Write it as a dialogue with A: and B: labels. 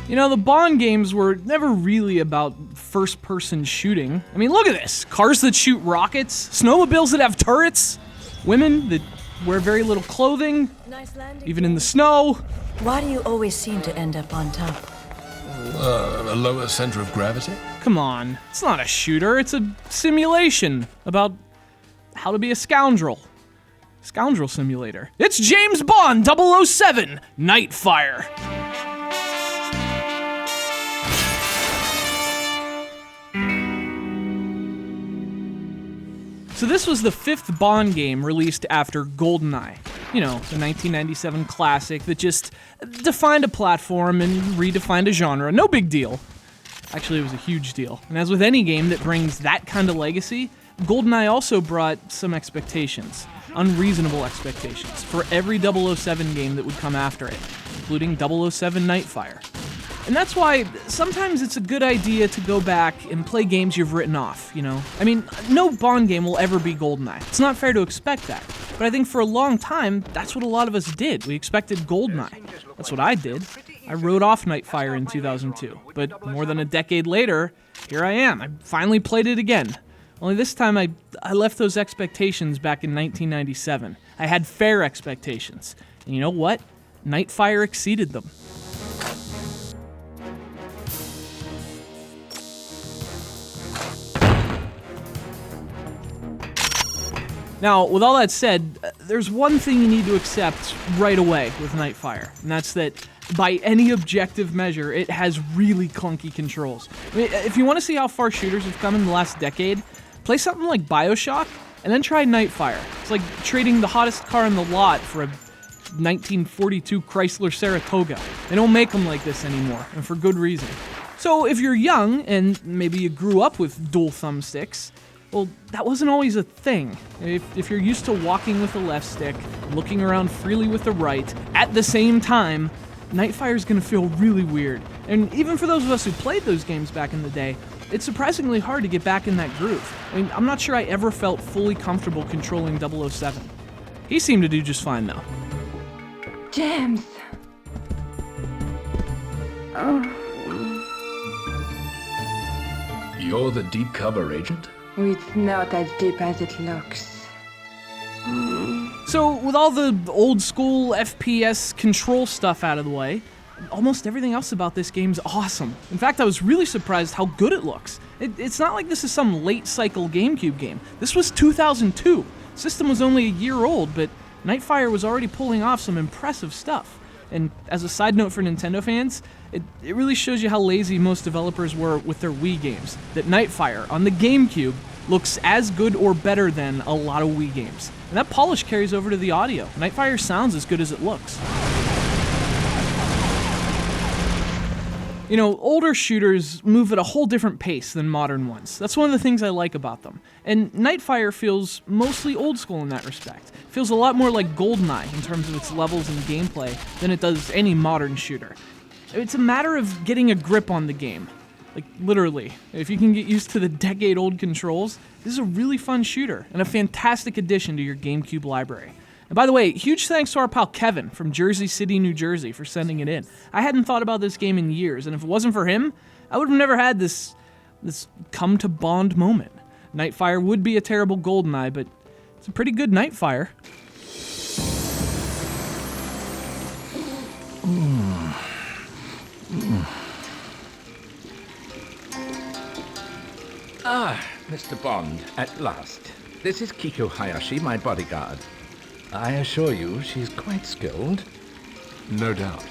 A: You know, the Bond games were never really about first-person shooting. I mean, look at this. Cars that shoot rockets, snowmobiles that have turrets, women that wear very little clothing, even in the snow.
B: Why do you always seem to end up on top?
C: A lower center of gravity?
A: Come on, it's not a shooter, it's a simulation about how to be a scoundrel. Scoundrel simulator. It's James Bond 007, Nightfire. So this was the 5th Bond game released after GoldenEye. You know, the 1997 classic that just defined a platform and redefined a genre. No big deal. Actually, it was a huge deal. And as with any game that brings that kind of legacy, GoldenEye also brought some expectations. Unreasonable expectations for every 007 game that would come after it, including 007 Nightfire. And that's why sometimes it's a good idea to go back and play games you've written off, you know? I mean, no Bond game will ever be GoldenEye. It's not fair to expect that. But I think for a long time, that's what a lot of us did. We expected GoldenEye. That's what I did. I wrote off Nightfire in 2002. But more than a decade later, here I am. I finally played it again. Only this time I left those expectations back in 1997. I had fair expectations. And you know what? Nightfire exceeded them. Now, with all that said, there's one thing you need to accept right away with Nightfire, and that's that by any objective measure, it has really clunky controls. I mean, if you want to see how far shooters have come in the last decade, play something like BioShock, and then try Nightfire. It's like trading the hottest car in the lot for a 1942 Chrysler Saratoga. They don't make them like this anymore, and for good reason. So if you're young, and maybe you grew up with dual thumbsticks, well, that wasn't always a thing. If you're used to walking with the left stick, looking around freely with the right, at the same time, Nightfire's gonna feel really weird. And even for those of us who played those games back in the day, it's surprisingly hard to get back in that groove. I mean, I'm not sure I ever felt fully comfortable controlling 007. He seemed to do just fine, though.
D: James! Oh.
C: You're the deep cover agent?
D: It's not as deep as it looks.
A: So, with all the old school FPS control stuff out of the way, almost everything else about this game's awesome. In fact, I was really surprised how good it looks. It's not like this is some late cycle GameCube game. This was 2002. System was only a year old, but Nightfire was already pulling off some impressive stuff. And as a side note for Nintendo fans, it really shows you how lazy most developers were with their Wii games. That Nightfire on the GameCube looks as good or better than a lot of Wii games. And that polish carries over to the audio. Nightfire sounds as good as it looks. You know, older shooters move at a whole different pace than modern ones. That's one of the things I like about them. And Nightfire feels mostly old school in that respect. It feels a lot more like GoldenEye in terms of its levels and gameplay than it does any modern shooter. It's a matter of getting a grip on the game. Like, literally. If you can get used to the decade-old controls, this is a really fun shooter and a fantastic addition to your GameCube library. And by the way, huge thanks to our pal Kevin from Jersey City, New Jersey for sending it in. I hadn't thought about this game in years, and if it wasn't for him, I would have never had this come to Bond moment. Nightfire would be a terrible GoldenEye, but it's a pretty good Nightfire.
E: Ah, Mr. Bond, at last. This is Kiko Hayashi, my bodyguard. I assure you, she's quite skilled.
C: No doubt.